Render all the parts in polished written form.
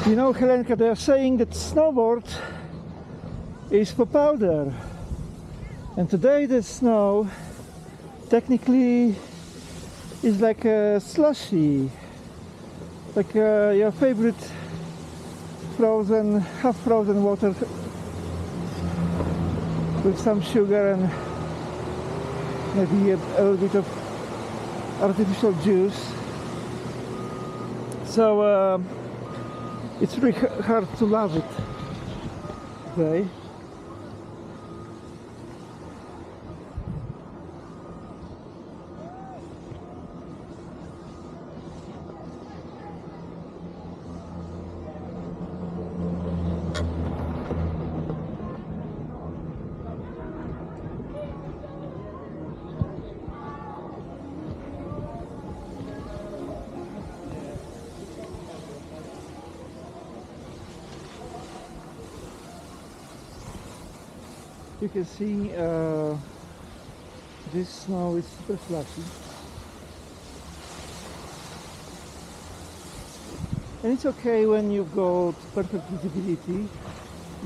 You know, Helenka, they are saying that snowboard is for powder. And today the snow technically is like a slushy. Like your favorite frozen, half-frozen water with some sugar and maybe a little bit of artificial juice. So it's really hard to love it today. You can see this snow is super slushy, and it's okay when you got perfect visibility,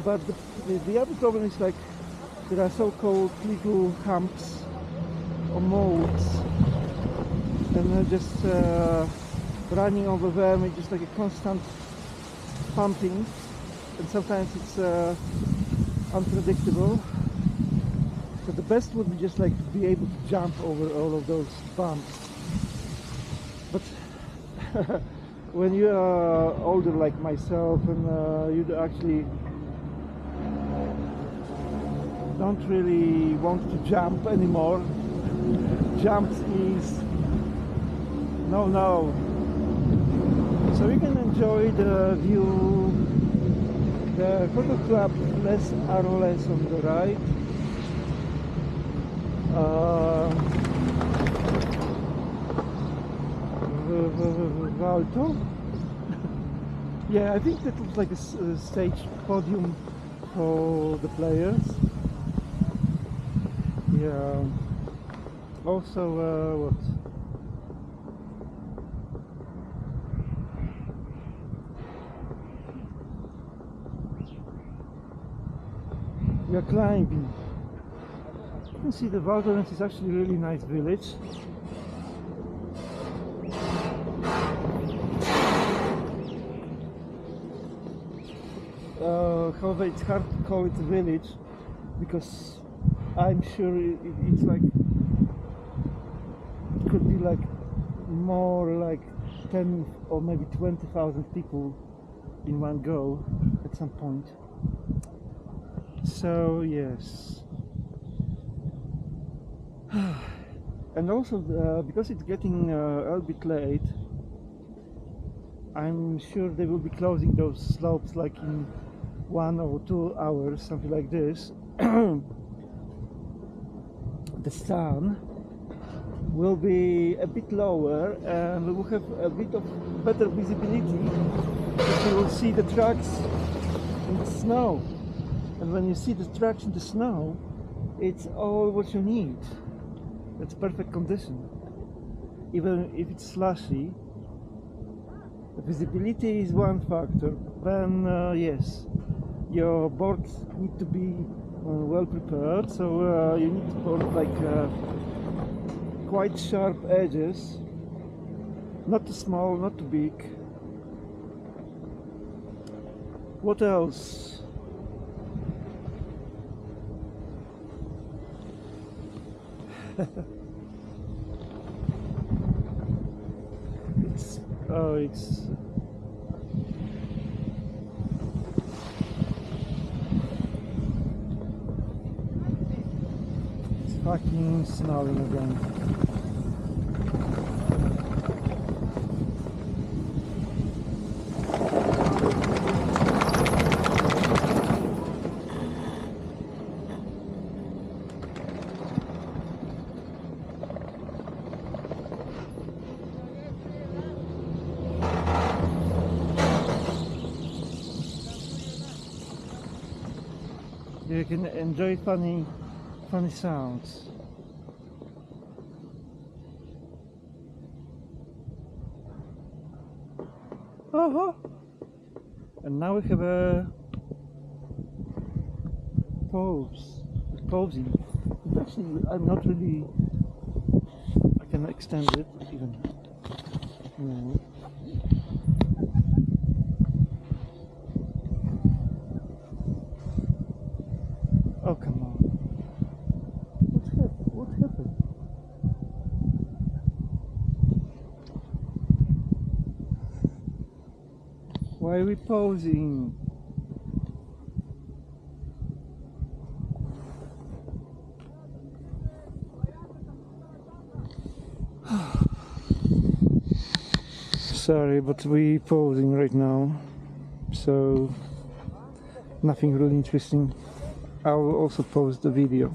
but the other problem is like there are so-called little humps or molds, and just running over them is just like a constant pumping, and sometimes it's unpredictable. So the best would be just like to be able to jump over all of those bumps. But when you are older like myself and you actually don't really want to jump anymore, jumps is no. So you can enjoy the view, the photo club less are less on the right. Val Thorens. Yeah, I think that looks like a stage podium for the players. Yeah. Also, what? We are climbing. You can see the Val Thorens is actually a really nice village. However, it's hard to call it a village because I'm sure it's like, it could be like more like 10 or maybe 20,000 people in one go at some point. So yes. And also because it's getting a little bit late, I'm sure they will be closing those slopes like in 1 or 2 hours, something like this. The sun will be a bit lower and we will have a bit of better visibility because you will see the tracks in the snow. And when you see the tracks in the snow, it's all what you need. It's perfect condition. Even if it's slushy, the visibility is one factor. Then yes, your boards need to be well prepared. So you need to put like quite sharp edges, not too small, not too big. What else? It's fucking snowing again. You can enjoy funny sounds. And now we have a posing. Actually, I'm not really. I can extend it even more. Oh, come on. What happened? Why are we posing? Sorry, but we posing right now, so nothing really interesting. I will also post the video.